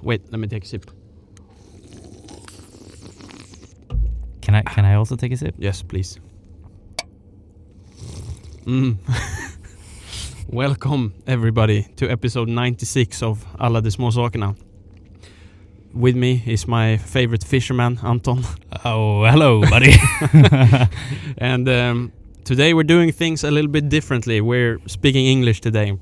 Wait, let me take a sip. Can I also take a sip? Yes, please. Welcome everybody to episode 96 of Alladesmasakerna. With me is my favorite fisherman, Anton. Oh, hello, buddy. And today we're doing things a little bit differently. We're speaking English today.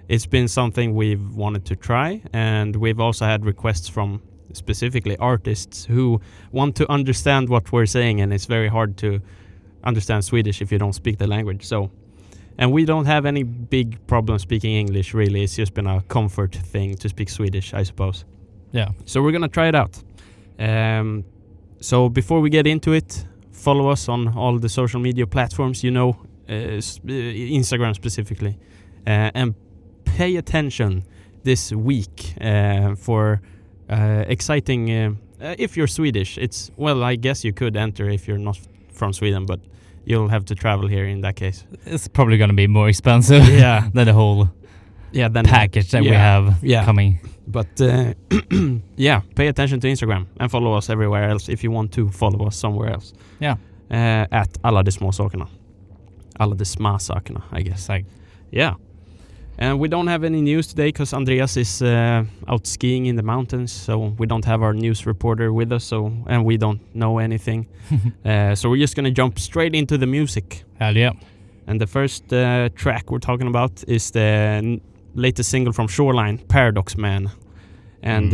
It's been something we've wanted to try, and we've also had requests from specifically artists who want to understand what we're saying, and it's very hard to understand Swedish if you don't speak the language. And we don't have any big problem speaking English, really. It's just been a comfort thing to speak Swedish, I suppose. Yeah. So we're gonna try it out. So before we get into it, follow us on all the social media platforms, Instagram specifically, and pay attention this week for exciting. If you're Swedish, I guess you could enter if you're not from Sweden, but you'll have to travel here in that case. It's probably going to be more expensive than the whole package that we have coming. But pay attention to Instagram and follow us everywhere else if you want to follow us somewhere else. Yeah. At alladesmasakerna. Alladesmasakerna, I guess. Yeah. And we don't have any news today because Andreas is out skiing in the mountains, so we don't have our news reporter with us, and we don't know anything. So we're just going to jump straight into the music. Hell yeah. And the first track we're talking about is the latest single from Shoreline, Paradox Man. And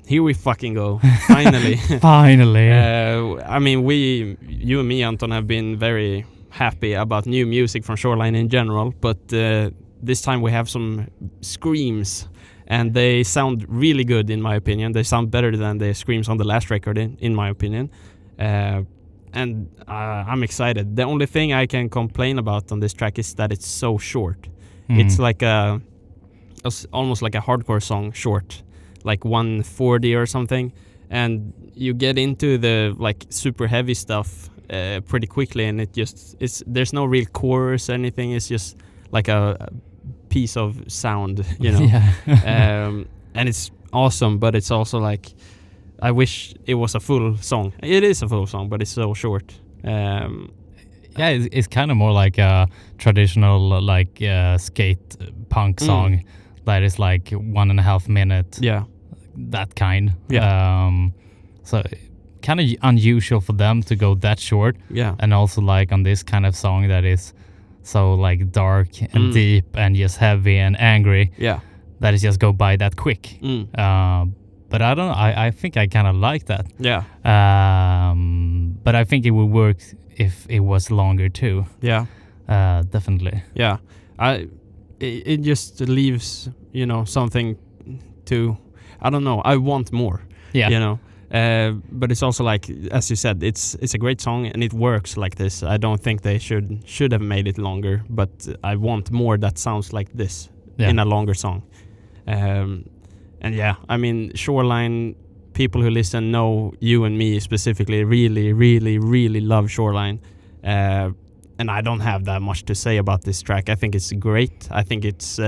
here we fucking go. Finally. Finally. You and me, Anton, have been very happy about new music from Shoreline in general, but this time we have some screams, and they sound really good in my opinion. They sound better than the screams on the last record in my opinion. And I'm excited. The only thing I can complain about on this track is that it's so short. It's like almost like a hardcore song short, like 1:40 or something, and you get into the like super heavy stuff pretty quickly, and there's no real chorus or anything. It's just like a piece of sound, and it's awesome, but it's also like I wish it was a full song. It is a full song, but it's so short. It's kind of more like a traditional skate punk song that is like 1.5 minutes. Yeah, that kind. Yeah. So kind of unusual for them to go that short. Yeah, and also like on this kind of song that is so like dark and deep and just heavy and angry. Yeah, that is just go by that quick. But I don't know. I think I kind of like that. Yeah. But I think it would work if it was longer too. Yeah. Definitely. Yeah. It just leaves, something to, I don't know. I want more. Yeah. But it's also like, as you said, it's a great song and it works like this. I don't think they should have made it longer, but I want more that sounds like this in a longer song. And yeah, I mean, Shoreline, people who listen know you and me specifically really, really, really love Shoreline. And I don't have that much to say about this track. I think it's great. I think it's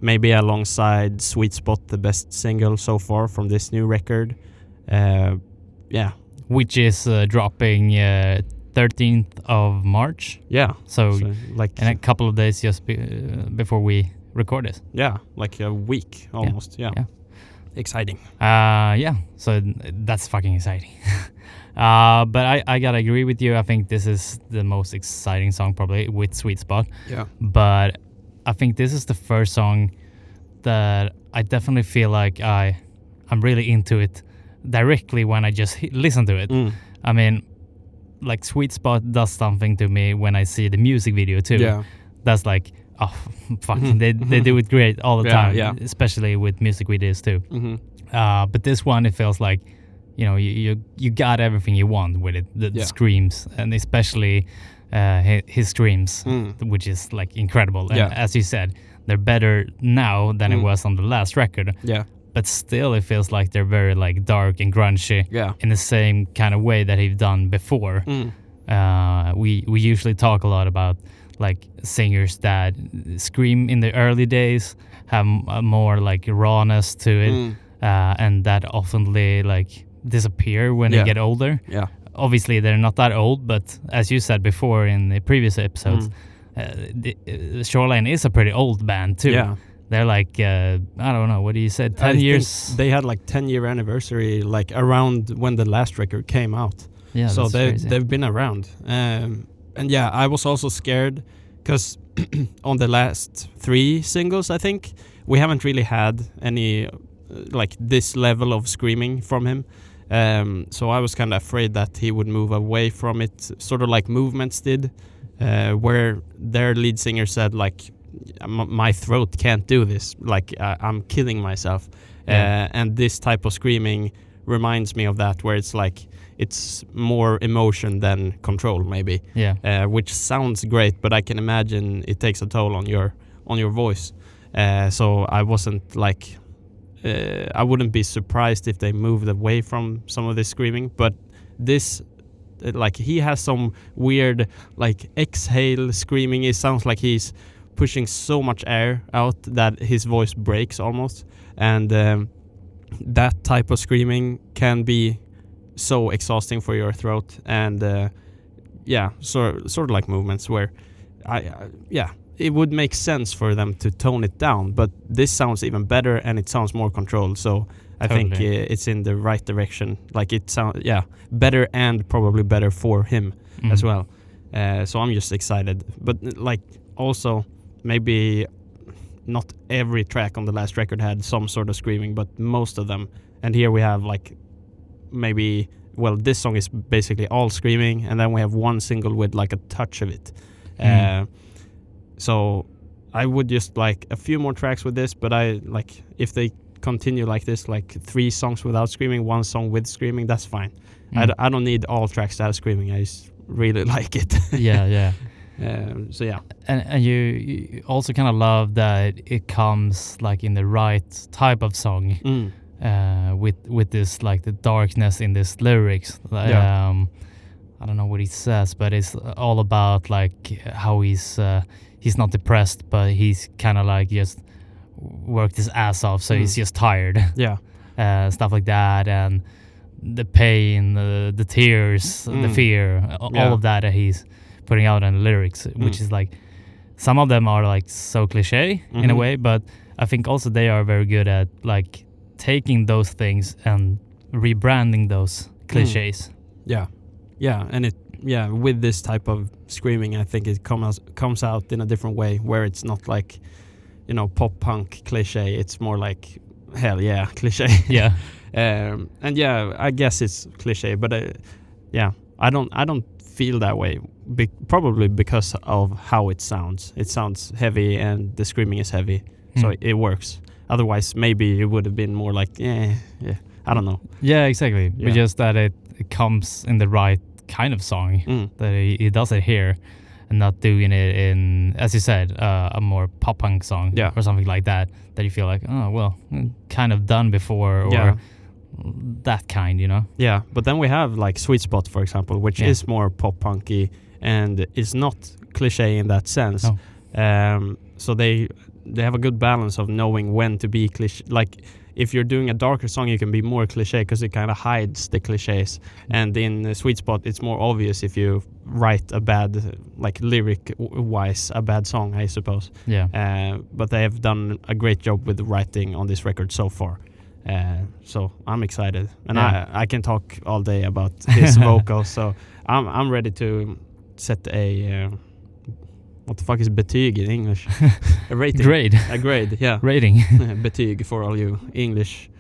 maybe alongside Sweet Spot, the best single so far from this new record. Which is dropping 13th of March. Yeah. So like in a couple of days just before we record this. Yeah, like a week almost. Yeah. Exciting. So that's fucking exciting. But I gotta agree with you. I think this is the most exciting song probably with Sweet Spot. Yeah. But I think this is the first song that I definitely feel like I'm really into it directly when I just listen to it. I mean, like Sweet Spot does something to me when I see the music video too. Yeah. That's like, oh, fucking, they do it great all the time. Yeah. Especially with music videos too. But this one, it feels like, you got everything you want with it. The screams, and especially his screams, which is like incredible. And as you said, they're better now than it was on the last record. Yeah. But still, it feels like they're very like dark and grungy in the same kind of way that he's done before. We usually talk a lot about like singers that scream in the early days have a more like rawness to it, and that often like disappear when they get older. Yeah. Obviously, they're not that old, but as you said before in the previous episodes, Shoreline is a pretty old band too. Yeah. They're like, I don't know, what do you said, 10 years? They had like 10-year anniversary, like around when the last record came out. Yeah, so crazy. They've been around. And yeah, I was also scared because on the last 3 singles, I think, we haven't really had any like this level of screaming from him. So I was kind of afraid that he would move away from it, sort of like Movements did, where their lead singer said like, my throat can't do this, like I'm killing myself. And this type of screaming reminds me of that, where it's like it's more emotion than control, maybe. Which sounds great, but I can imagine it takes a toll on your voice. So I wasn't like I wouldn't be surprised if they moved away from some of this screaming, but this like he has some weird like exhale screaming. It sounds like he's pushing so much air out that his voice breaks almost, and that type of screaming can be so exhausting for your throat. And sort of like Movements, where it would make sense for them to tone it down, but this sounds even better and it sounds more controlled. So I think it's in the right direction. Like it sounds better, and probably better for him as well. So I'm just excited, but like also maybe not every track on the last record had some sort of screaming, but most of them. And here we have like maybe, well, this song is basically all screaming, and then we have one single with like a touch of it. So I would just like a few more tracks with this, but I like if they continue like this, like 3 songs without screaming, 1 song with screaming, that's fine. I don't need all tracks to have screaming. I just really like it. So yeah, and you also kind of love that it comes like in the right type of song, with this like the darkness in this lyrics. I don't know what he says, but it's all about like how he's not depressed, but he's kind of like just worked his ass off, so he's just tired. Stuff like that, and the pain, the tears, the fear, all of that he's putting out in the lyrics, which is like, some of them are like so cliche in a way, but I think also they are very good at like taking those things and rebranding those cliches. And with this type of screaming, I think it comes out in a different way, where it's not like, pop punk cliche. It's more like hell yeah cliche. And I guess it's cliche, but I don't feel that way, probably because of how it sounds. It sounds heavy, and the screaming is heavy, so it works. Otherwise maybe it would have been more like I don't know. Exactly. But just that it comes in the right kind of song, that he does it here and not doing it in, as you said, a more pop punk song or something like that you feel like, oh well, kind of done before, or that kind, but then we have like Sweet Spot, for example, which is more pop punky and is not cliche in that sense. So they have a good balance of knowing when to be cliche. Like if you're doing a darker song, you can be more cliche because it kind of hides the cliches, and in Sweet Spot it's more obvious if you write a bad, like lyric wise, a bad song, I suppose. But they have done a great job with the writing on this record so far. So I'm excited, and I can talk all day about his vocals. So I'm ready to set a what the fuck is betyg in English? A rating. A grade. Yeah. Rating. Betyg for all you English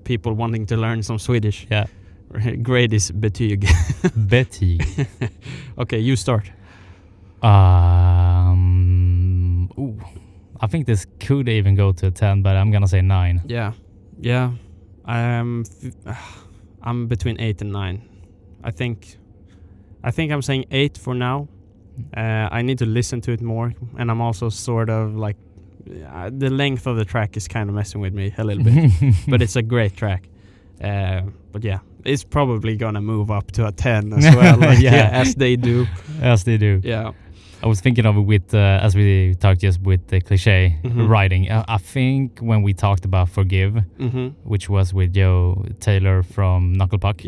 people wanting to learn some Swedish. Yeah. Grade is betyg. Betyg. Okay, you start. I think this could even go to a 10, but I'm gonna say 9. Yeah. I'm between 8 and 9. I think I'm saying 8 for now. I need to listen to it more, and I'm also sort of like the length of the track is kind of messing with me a little bit. But it's a great track. But yeah, it's probably gonna move up to a 10 as well. Like, as they do. As they do. Yeah. I was thinking of it with, as we talked just with the cliche writing. I think when we talked about Forgive, which was with Joe Taylor from Knuckle Puck,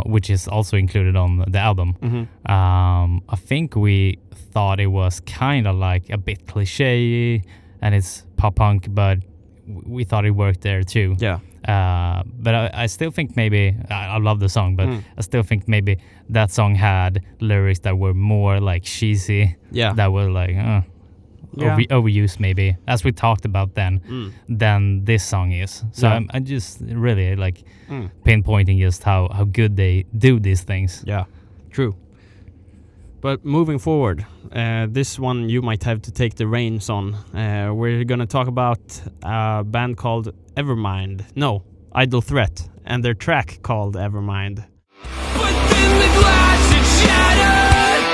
which is also included on the album, I think we thought it was kind of like a bit cliche and it's pop punk, but we thought it worked there too. Yeah. But I still think maybe I love the song, but I still think maybe that song had lyrics that were more like cheesy. Yeah. That were like overused maybe, as we talked about then, than this song is. So I'm just really like pinpointing just how good they do these things. Yeah, true. But moving forward, this one you might have to take the reins on. We're going to talk about a band called Idle Threat, and their track called Evermind. Within the glass it shattered,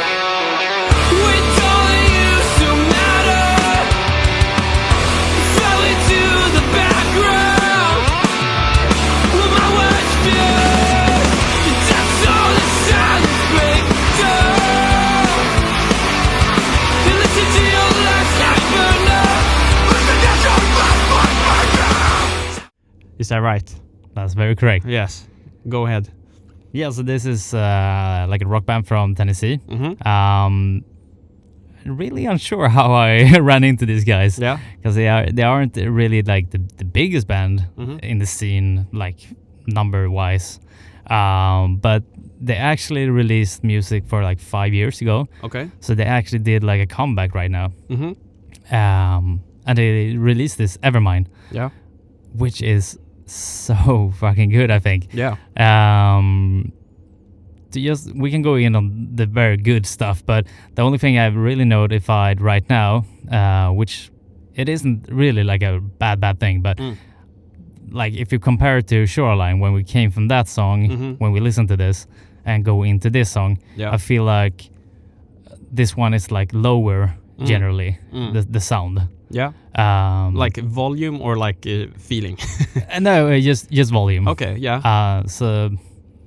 with all it used to matter, fell into the background, with my worst fears, that's all the silence breaks down. You listen to your last life burn up, listen to your last life burn up. Is that right? That's very correct. Yes. Go ahead. Yeah, so this is like a rock band from Tennessee. Really unsure how I ran into these guys. Yeah. Because they aren't really like the biggest band in the scene, like number-wise. But they actually released music for like 5 years ago. Okay. So they actually did like a comeback right now. And they released this Evermind. Yeah. Which is so fucking good, I think. Yeah. We can go in on the very good stuff, but the only thing I've really notified right now, which it isn't really like a bad thing, but like if you compare it to Shoreline, when we came from that song, when we listen to this and go into this song, I feel like this one is like lower generally, the sound. Yeah. Like volume or like feeling? No, just volume. Okay. Yeah. So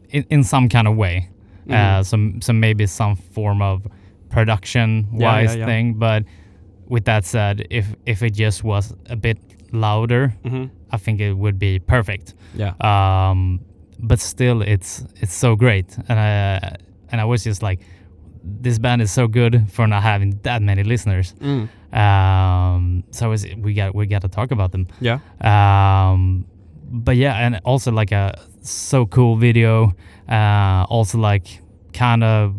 in some kind of way, so maybe some form of production-wise thing. But with that said, if it just was a bit louder, I think it would be perfect. Yeah. But still, it's so great, and I was just like, this band is so good for not having that many listeners. So we got to talk about them. Yeah. But yeah, and also like a so cool video. Also like kind of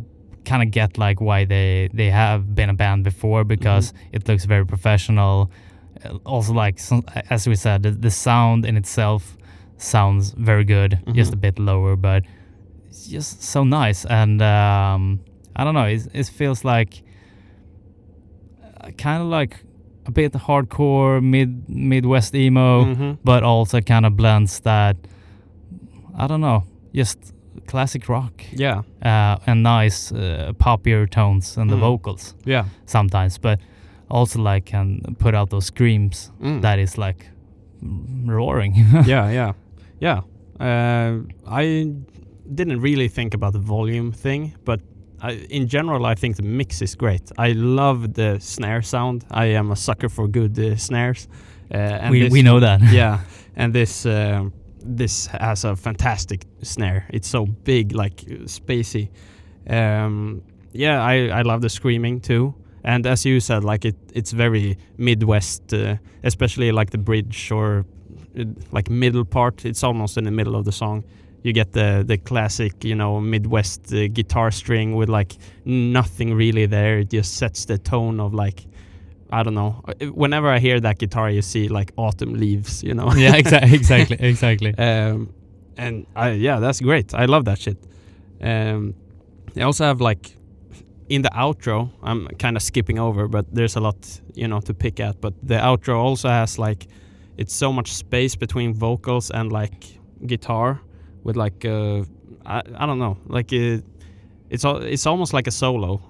get like why they have been a band before, because it looks very professional. Also like as we said, the sound in itself sounds very good, just a bit lower, but it's just so nice. And I don't know, it feels like kind of like a bit hardcore Midwest emo, but also kind of blends that, I don't know, just classic rock. Yeah. And nice poppier tones in the vocals. Yeah. Sometimes, but also like can put out those screams that is like roaring. Yeah. I didn't really think about the volume thing, but in general, I think the mix is great. I love the snare sound. I am a sucker for good snares. And we know that. Yeah, and this has a fantastic snare. It's so big, like spacey. I love the screaming too. And as you said, like it's very Midwest, especially like the bridge or like middle part. It's almost in the middle of the song. You get the classic, Midwest guitar string with like nothing really there. It just sets the tone of like, I don't know. Whenever I hear that guitar, you see like autumn leaves, Yeah, exactly. And that's great. I love that shit. They also have like in the outro, I'm kind of skipping over, but there's a lot, to pick at. But the outro also has like, it's so much space between vocals and like guitar. With like I don't know, like it's almost like a solo,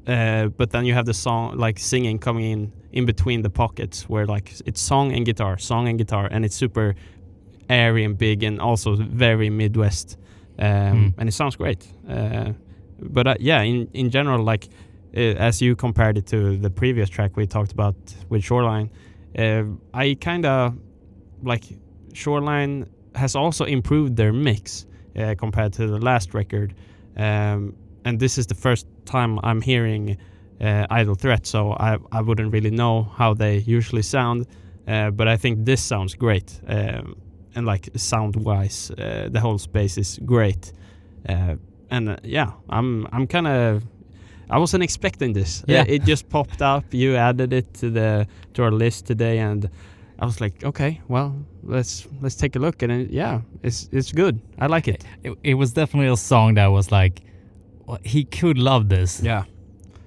but then you have the song like singing coming in between the pockets where like it's song and guitar, and it's super airy and big and also very Midwest, and it sounds great. But in general, like as you compared it to the previous track we talked about with Shoreline, I kind of like Shoreline has also improved their mix compared to the last record, and this is the first time I'm hearing Idle Threat, so I wouldn't really know how they usually sound, but I think this sounds great, and like sound wise, the whole space is great, and I'm kind of, I wasn't expecting this. It just popped up. You added it to our list today, and I was like, okay, well, let's take a look, and it's good. I like it. It was definitely a song that was like, well, he could love this. Yeah.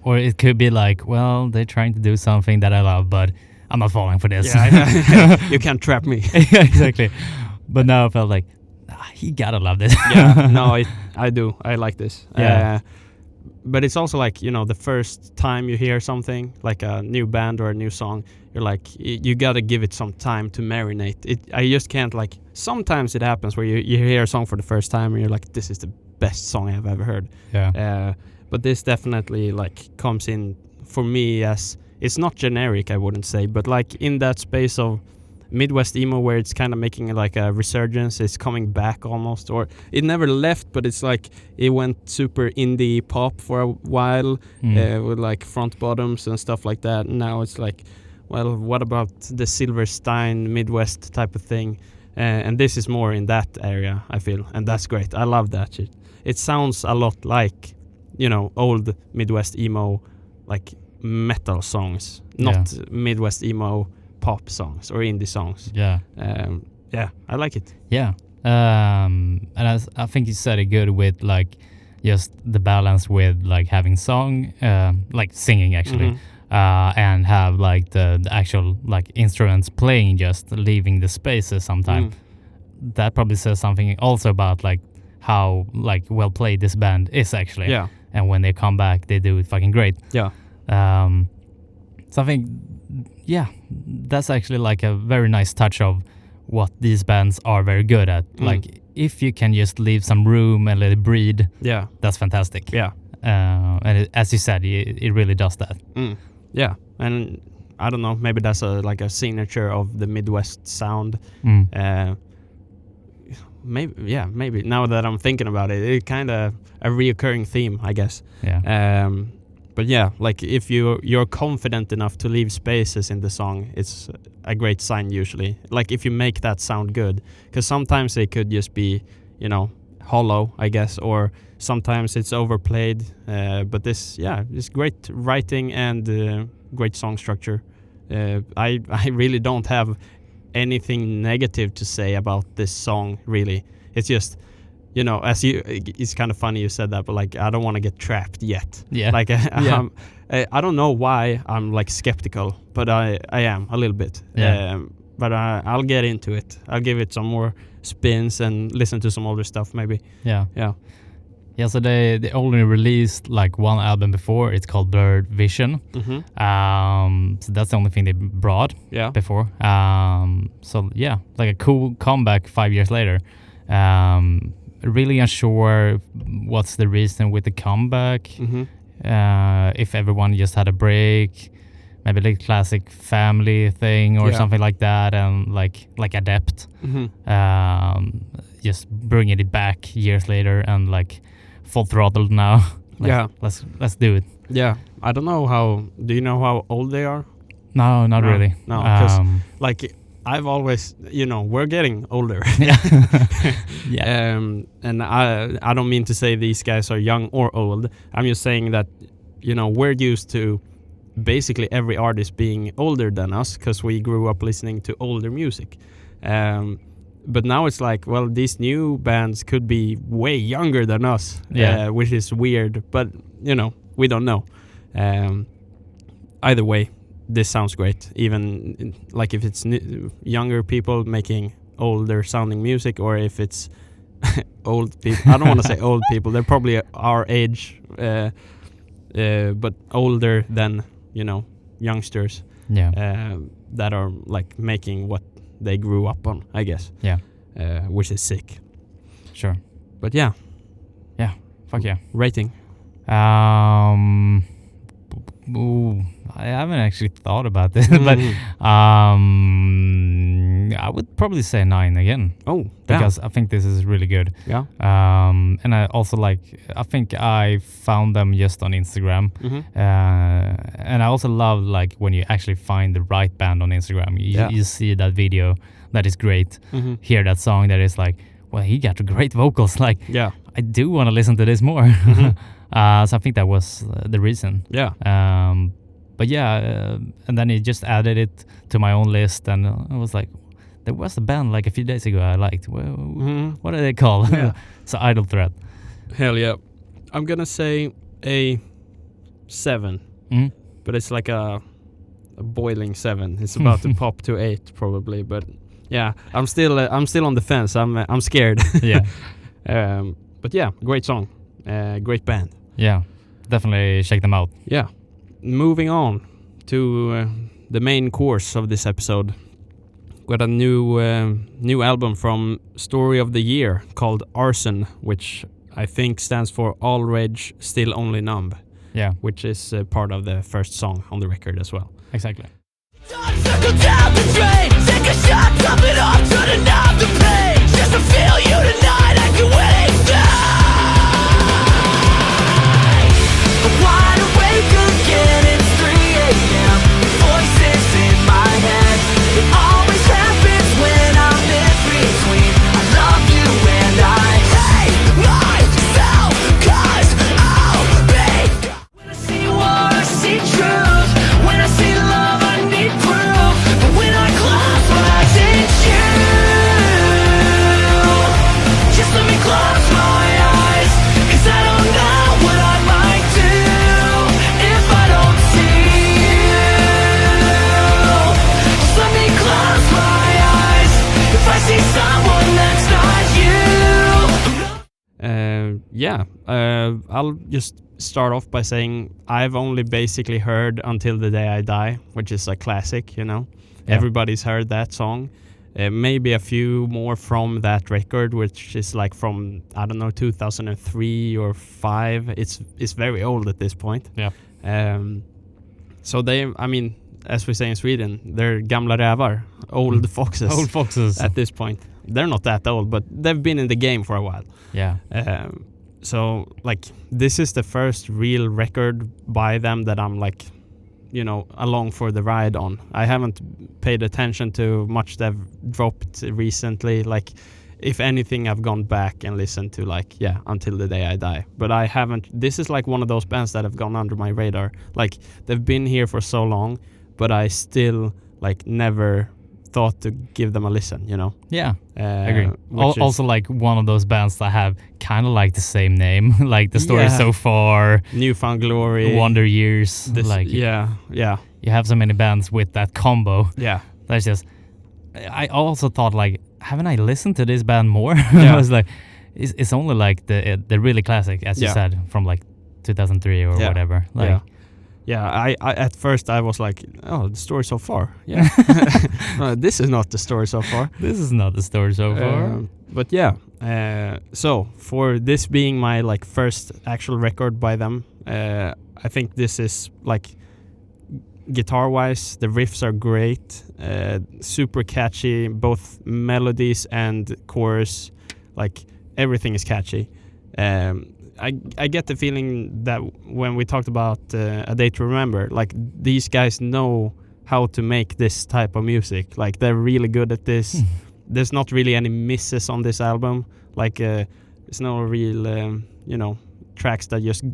Or it could be like, well, they're trying to do something that I love, but I'm not falling for this. Yeah, you can't trap me. Yeah, exactly. But now I felt like, he gotta love this. Yeah, no, I do. I like this. Yeah. But it's also like, the first time you hear something, like a new band or a new song, you're like, you gotta give it some time to marinate. I just can't, like, sometimes it happens where you hear a song for the first time and you're like, this is the best song I've ever heard. Yeah. But this definitely, like, comes in for me as, it's not generic, I wouldn't say, but like in that space of Midwest emo where it's kind of making like a resurgence, it's coming back almost, or it never left, but it's like it went super indie pop for a while, with like front bottoms and stuff like that. And now it's like, well, what about the Silverstein Midwest type of thing? And this is more in that area, I feel, and that's great. I love that shit. It sounds a lot like, old Midwest emo, like metal songs, not Midwest emo pop songs or indie songs. Yeah. I like it. Yeah. And I think you said it good with like just the balance with like having song, like singing actually, and have like the actual like instruments playing, just leaving the spaces sometime. That probably says something also about like how like well played this band is actually. Yeah. And when they come back, they do it fucking great. Yeah. So I think, that's actually like a very nice touch of what these bands are very good at. Like if you can just leave some room and let it breathe, that's fantastic. Yeah. And as you said, it really does that. Yeah. And I don't know, maybe that's a signature of the Midwest sound. Maybe now that I'm thinking about it, it's kind of a reoccurring theme, I guess. Yeah. But yeah, like if you're confident enough to leave spaces in the song, it's a great sign usually. Like if you make that sound good, because sometimes it could just be, hollow, I guess, or sometimes it's overplayed. But this, it's great writing and great song structure. I really don't have anything negative to say about this song, really. It's just, it's kind of funny you said that, but like I don't want to get trapped yet. Yeah. Like I don't know why I'm like skeptical, but I am a little bit. Yeah. But I'll get into it. I'll give it some more spins and listen to some older stuff maybe. Yeah. Yeah. Yeah, so they only released like one album before. It's called Blurred Vision. So that's the only thing they brought before. So yeah, like a cool comeback 5 years later. Really unsure what's the reason with the comeback. If everyone just had a break, maybe like classic family thing or something like that, and like Adept, just bringing it back years later and like full throttle now. Let's do it. Yeah, I don't know do you know how old they are? No, not really. No, because like I've always, we're getting older. Yeah. And I don't mean to say these guys are young or old. I'm just saying that, we're used to basically every artist being older than us because we grew up listening to older music. But now it's like, well, these new bands could be way younger than us, which is weird. But, we don't know. Either way, this sounds great. Even like if it's younger people making older sounding music, or if it's old people. I don't want to say old people. They're probably our age, but older than, youngsters. Yeah. That are like making what they grew up on, I guess. Yeah. Which is sick. Sure. But yeah. Yeah. Fuck yeah. Rating. Ooh, I haven't actually thought about this, but I would probably say 9 again. Oh, because I think this is really good. Yeah. And I also I think I found them just on Instagram. And I also love when you actually find the right band on Instagram. You see that video that is great. Hear that song that is well, he got great vocals. I do want to listen to this more. So I think that was the reason. Yeah. But and then he just added it to my own list, and I was like, there was a band a few days ago I liked. Well, what are they called? Yeah. So Idle Threat. Hell yeah. I'm gonna say a 7. But it's like a boiling 7. It's about to pop to 8 probably, but yeah, I'm still on the fence. I'm scared. Yeah. But yeah, great song. Great band. Yeah. Definitely check them out. Yeah. Moving on to the main course of this episode. Got a new album from Story of the Year called A.R.S.O.N, which I think stands for All Rage Still Only Numb. Yeah. Which is part of the first song on the record as well. Exactly. Circle down the drain, take a shot, top it off, turning out the pain. Just to feel you tonight, I can wait. I'm wide awake again, it's 3 a.m. Voices in my head. It always happens when I'm in between. I love you and I hate myself, 'cause I'll be. When I see war, I see truth. When I see love, I need proof. But when I close my eyes, it's you. Just let me close my eyes, 'cause I don't know what I might do if I don't see you. Just let me close my eyes if I see someone that's not you. I'll just start off by saying I've only basically heard Until the Day I Die, which is a classic, Yeah. Everybody's heard that song. Maybe a few more from that record, which is from, I don't know, 2003 or 5. It's very old at this point. Yeah. So as we say in Sweden, they're gamla rävar, old foxes. Old foxes. At this point. They're not that old, but they've been in the game for a while. Yeah. So this is the first real record by them that I'm along for the ride on. I haven't paid attention to much they've dropped recently. If anything, I've gone back and listened to Until the Day I Die. But I haven't. This is one of those bands that have gone under my radar. They've been here for so long, but I still never thought to give them a listen. Yeah. I agree. Also one of those bands that have kind of the same name, The Story So Far, Newfound Glory, Wonder Years. Yeah. You have so many bands with that combo. Yeah. That's just. I also thought haven't I listened to this band more? Yeah. I was it's only the really classic, as you said, from 2003 or whatever. Yeah, I at first I was oh, The Story So Far. Yeah. This is not The Story So Far. This is not The Story So Far. But yeah, so for this being my first actual record by them, I think this is guitar-wise, the riffs are great, super catchy, both melodies and chorus, everything is catchy. I get the feeling that when we talked about A Day to Remember, these guys know how to make this type of music. They're really good at this. There's not really any misses on this album. It's no real, tracks that just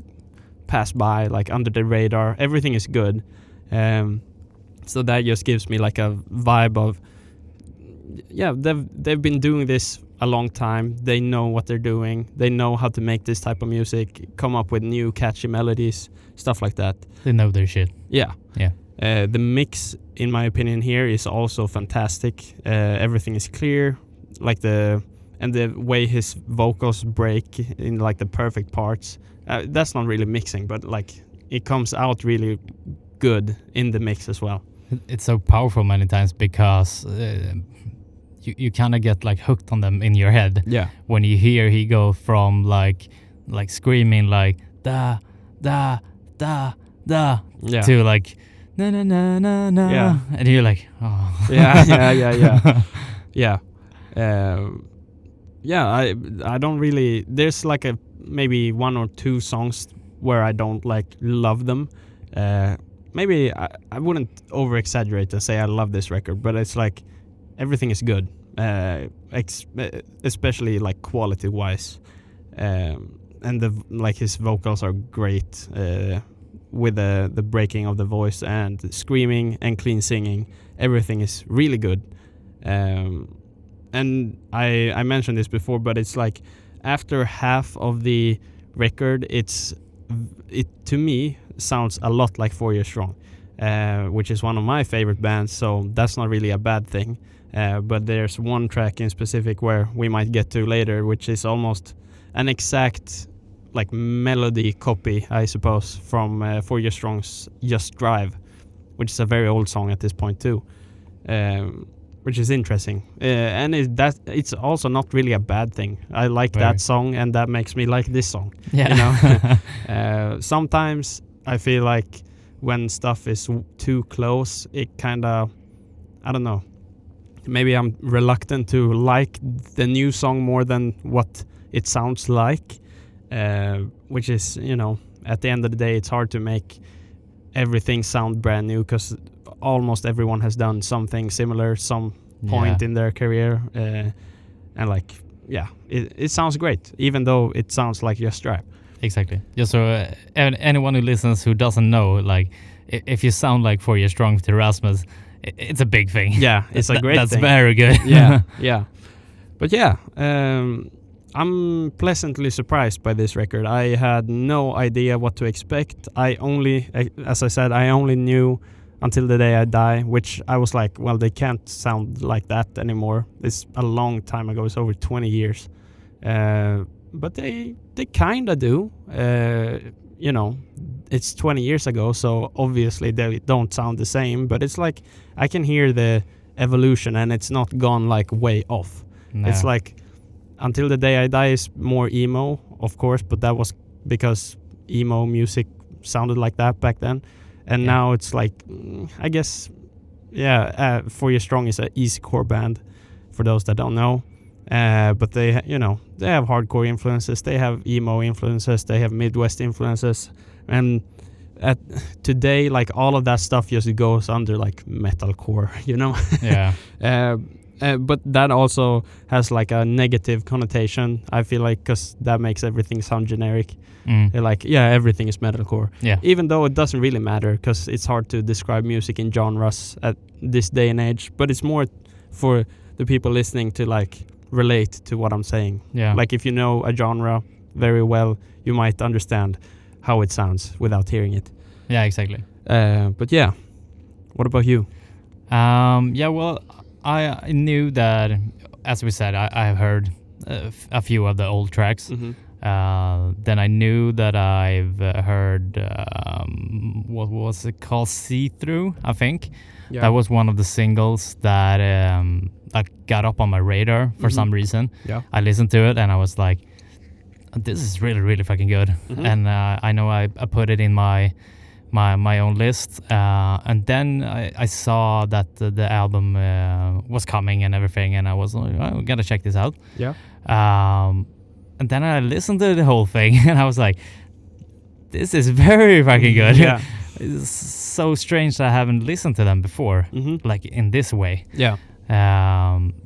pass by, under the radar. Everything is good. So that just gives me a vibe of, they've been doing this a long time. They know what they're doing. They know how to make this type of music, come up with new catchy melodies, stuff like that. They know their shit. Yeah. Yeah. The mix, in my opinion, here is also fantastic. Everything is clear, and the way his vocals break in the perfect parts. That's not really mixing, but it comes out really good in the mix as well. It's so powerful many times because you kind of get hooked on them in your head. Yeah. When you hear he go from screaming da da da da Yeah. to like na na na na na, Yeah. and you're like, oh. Yeah. I don't really. There's like a maybe one or two songs where I don't like love them. Maybe I wouldn't over exaggerate and say I love this record, but it's like everything is good, especially like quality wise, and his vocals are great with the breaking of the voice and screaming and clean singing. Everything is really good. And I mentioned this before, but it's like after half of the record, it to me sounds a lot like 4 Years Strong, which is one of my favorite bands, so that's not really a bad thing. But there's one track in specific where we might get to later, which is almost an exact like melody copy, I suppose, from 4 Years Strong's Just Drive, which is a very old song at this point too. Which is interesting, and it's also not really a bad thing. I like that song, and that makes me like this song. Yeah. You know, sometimes I feel like when stuff is too close, it kind of, I don't know. Maybe I'm reluctant to like the new song more than what it sounds like, which is, you know, at the end of the day, it's hard to make everything sound brand new because almost everyone has done something similar some point in their career, and like it sounds great even though it sounds like Just Drive. Exactly. Just so anyone who listens who doesn't know, like if you sound like 4 Years Strong to Rasmus, it's a big thing. Yeah, it's a great that's thing. Very good. Yeah. But yeah, I'm pleasantly surprised by this record. I had no idea what to expect. As I said, I only knew Until the Day I Die, which I was like, well, they can't sound like that anymore. It's a long time ago. It's over 20 years. But they kind of do. You know, it's 20 years ago, so obviously they don't sound the same. But it's like I can hear the evolution, and it's not gone like way off. No. It's like Until the Day I Die is more emo, of course, but that was because emo music sounded like that back then. And now it's like, I guess, 4 Years Strong is an easycore band, for those that don't know. But they have hardcore influences, they have emo influences, they have Midwest influences, and today, like all of that stuff just goes under like metalcore, you know. Yeah. But that also has like a negative connotation, I feel like, because that makes everything sound generic. They're like, everything is metalcore. Yeah. Even though it doesn't really matter, because it's hard to describe music in genres at this day and age. But it's more for the people listening to like relate to what I'm saying. Yeah. Like if you know a genre very well, you might understand how it sounds without hearing it. Yeah, exactly. But yeah, what about you? Well, I knew that, as we said, I heard a few of the old tracks. Mm-hmm. Then I knew that I've heard, what was it called? See-Through, I think. Yeah. That was one of the singles that got up on my radar for some reason. Yeah. I listened to it and I was like, this is really, really fucking good. Mm-hmm. And I know I put it in my own list, and then I saw that the album was coming and everything, and I was like, oh, we gotta check this out. Yeah. And then I listened to the whole thing, and I was like, this is very fucking good. Yeah. It's so strange that I haven't listened to them before, like in this way. Yeah.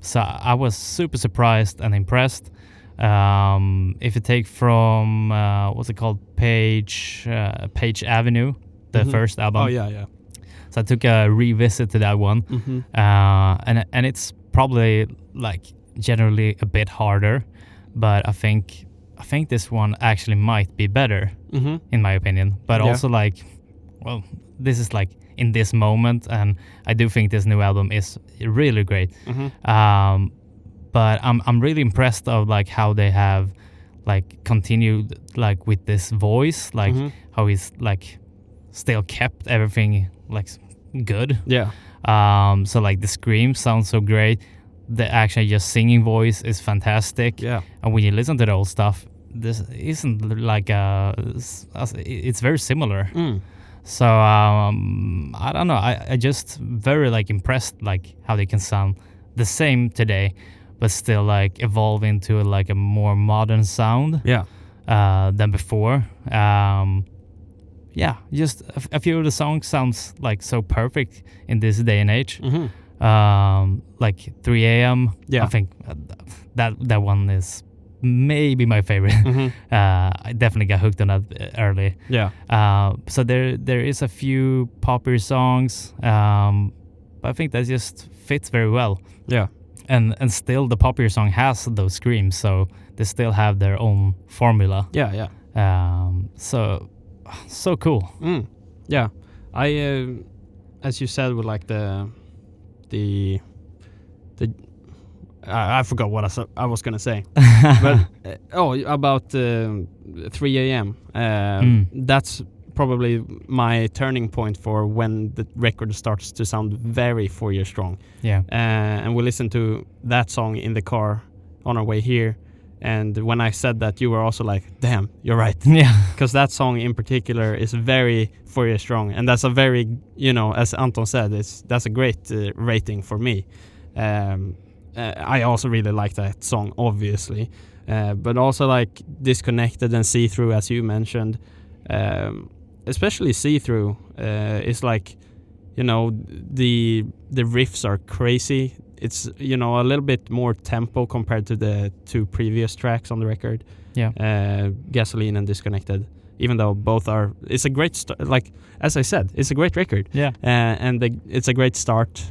So I was super surprised and impressed. If you take from what's it called, Page Avenue, the first album. Oh yeah. So I took a revisit to that one, and it's probably like generally a bit harder, but I think this one actually might be better in my opinion. But also like, well, this is like in this moment, and I do think this new album is really great. But I'm really impressed of like how they have like continued like with this voice, like how he's like still kept everything like good. Yeah. So like the screams sound so great. The actually just singing voice is fantastic. Yeah. And when you listen to the old stuff, this isn't like it's very similar. So I don't know. I just very like impressed like how they can sound the same today, but still like evolve into like a more modern sound. Yeah. Than before. Yeah, just a few of the songs sounds like so perfect in this day and age. Like 3 a.m. Yeah. I think that one is maybe my favorite. I definitely got hooked on that early. Yeah. So there is a few popular songs, but I think that just fits very well. Yeah. And still the popular song has those screams, so they still have their own formula. Yeah. So cool. Yeah. I as you said, with like the I forgot what I was gonna say, but about 3 a.m. That's probably my turning point for when the record starts to sound very 4 Year Strong. Yeah. And we listened to that song in the car on our way here, and when I said that, you were also like, "Damn, you're right." Yeah. Because that song in particular is very 4 Year Strong, and that's a very, as Anton said, that's a great rating for me. I also really like that song, obviously, but also like Disconnected and See Through, as you mentioned, especially See Through is like, the riffs are crazy. It's a little bit more tempo compared to the two previous tracks on the record. Yeah. Gasoline and Disconnected, even though both are, it's a great like as I said, it's a great record. Yeah. And it's a great start.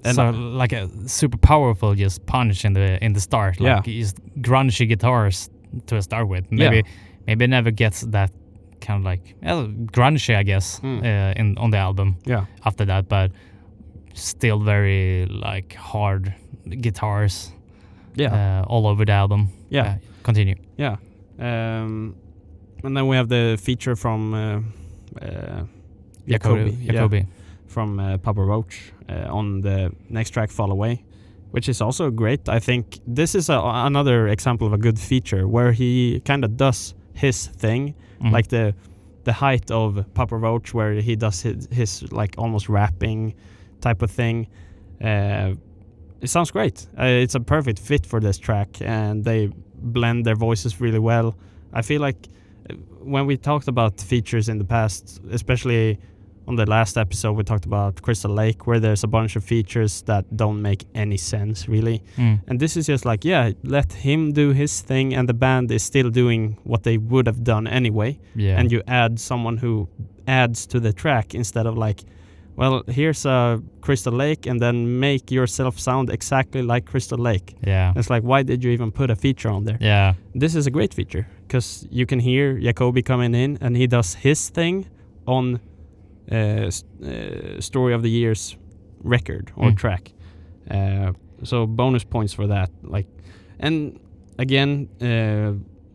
And so like a super powerful just punch in the start, like just grungy guitars to start with. Maybe it never gets that kind of like grungy, I guess, on the album. Yeah. After that, but still very like hard guitars. Yeah. All over the album. Yeah. Continue. Yeah. And then we have the feature from Jacoby. Yeah, from Papa Roach on the next track, Fall Away, which is also great. I think this is another example of a good feature where he kind of does his thing, like the height of Papa Roach, where he does his like almost rapping type of thing. It sounds great. It's a perfect fit for this track, and they blend their voices really well. I feel like when we talked about features in the past, especially on the last episode, we talked about Crystal Lake, where there's a bunch of features that don't make any sense, really. And this is just like, let him do his thing, and the band is still doing what they would have done anyway. Yeah. And you add someone who adds to the track instead of like, well, here's a Crystal Lake, and then make yourself sound exactly like Crystal Lake. Yeah. It's like, why did you even put a feature on there? Yeah. This is a great feature, because you can hear Jacoby coming in, and he does his thing on Story of the Year's record or track. So bonus points for that. Like, and again,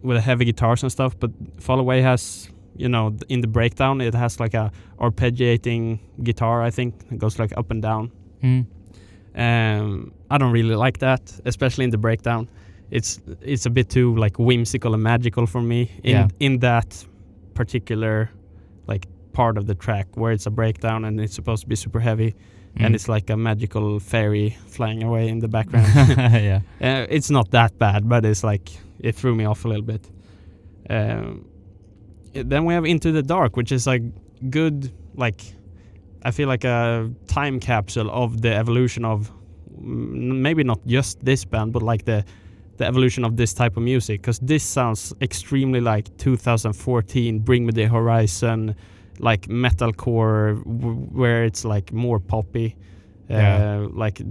with the heavy guitars and stuff, but Fall Away has, in the breakdown, it has like a arpeggiating guitar, I think. It goes like up and down. I don't really like that, especially in the breakdown. It's a bit too like whimsical and magical for me in that particular like part of the track where it's a breakdown and it's supposed to be super heavy, and it's like a magical fairy flying away in the background. Yeah. It's not that bad, but it's like it threw me off a little bit. Then we have Into the Dark, which is like good, like I feel like a time capsule of the evolution of maybe not just this band, but like the evolution of this type of music, because this sounds extremely like 2014 Bring Me the Horizon, like metalcore, where it's like more poppy, like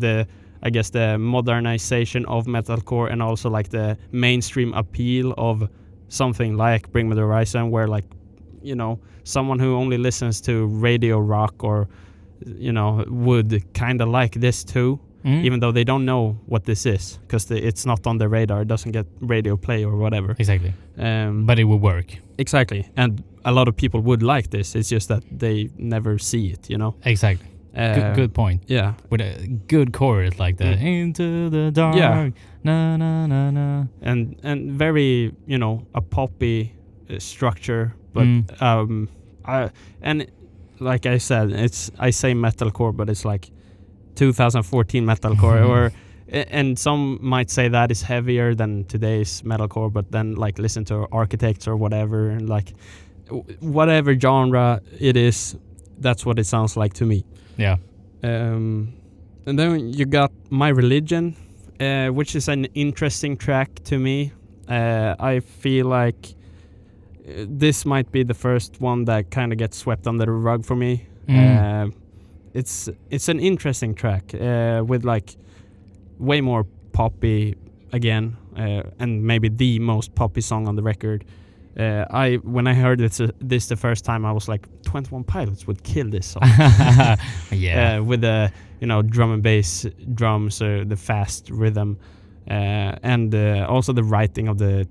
I guess the modernization of metalcore, and also like the mainstream appeal of something like Bring Me the Horizon, where like, someone who only listens to radio rock or, would kind of like this too, even though they don't know what this is, because it's not on the radar, it doesn't get radio play or whatever. Exactly. But it will work. Exactly. And a lot of people would like this, it's just that they never see it, Exactly. Good point. Yeah. With a good chorus like the Into the Dark, na na na na. And very, a poppy structure, but And like I said, I say metalcore, but it's like 2014 metalcore, or and some might say that is heavier than today's metalcore, but then like listen to Architects or whatever, and like whatever genre it is, that's what it sounds like to me. Yeah. And then you got My Religion, which is an interesting track to me. I feel like this might be the first one that kind of gets swept under the rug for me. It's an interesting track with like way more poppy again, and maybe the most poppy song on the record. When I heard this the first time, I was like, 21 Pilots would kill this song. Yeah. With the drum and bass drums, the fast rhythm, and also the writing of the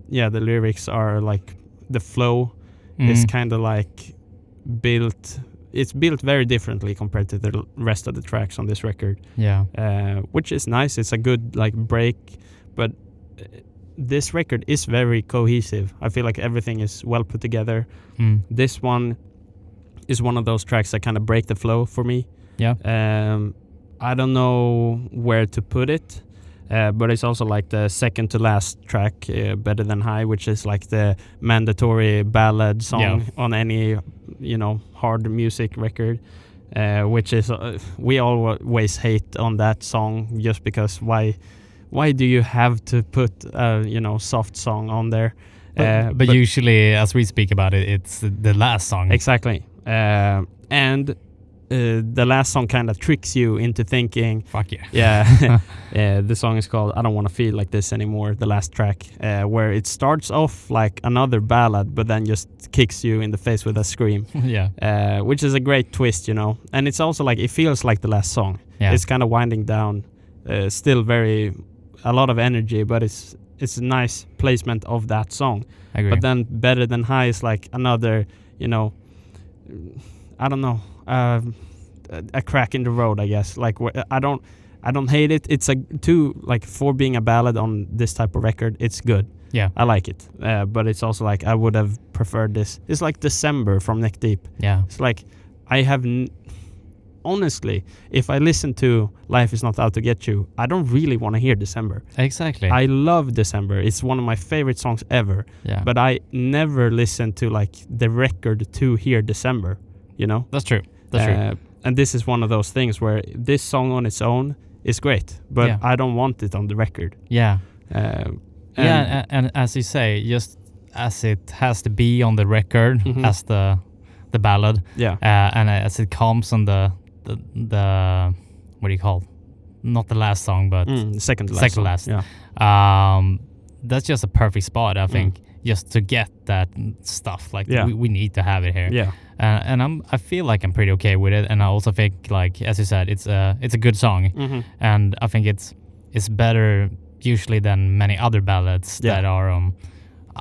the lyrics are like the flow is kind of like built. It's built very differently compared to the rest of the tracks on this record. Yeah. Which is nice. It's a good like break, but this record is very cohesive. I feel like everything is well put together. This one is one of those tracks that kind of break the flow for me. Yeah. I don't know where to put it, but it's also like the second to last track, Better Than High, which is like the mandatory ballad song on any hard music record, which is we always hate on that song, just because why do you have to put a soft song on there? But usually, as we speak about it, it's the last song. Exactly. And the last song kind of tricks you into thinking, fuck yeah. The song is called I Don't Want to Feel Like This Anymore, the last track, where it starts off like another ballad, but then just kicks you in the face with a scream. Yeah. Which is a great twist, and it's also like, it feels like the last song. Yeah. It's kind of winding down, still a lot of energy, but it's a nice placement of that song. I agree. But then Better Than High is like another, I don't know, a crack in the road, I guess. Like, I don't hate it. It's for being a ballad on this type of record, it's good. Yeah. I like it. But it's also like, I would have preferred this. It's like December from Neck Deep. Yeah. It's like, I have honestly, if I listen to Life Is Not Out to Get You, I don't really want to hear December. Exactly. I love December. It's one of my favorite songs ever. Yeah. But I never listen to like the record to hear December, That's true. That's true. And this is one of those things where this song on its own is great, but I don't want it on the record. Yeah. And as you say, just as it has to be on the record as the ballad. Yeah. And as it comes on the what do you call it? Not the last song, but second to last. Yeah. That's just a perfect spot, I think, just to get that stuff. Like we need to have it here. Yeah. And I feel like I'm pretty okay with it, and I also think, like as you said, it's a good song, and I think it's better usually than many other ballads that are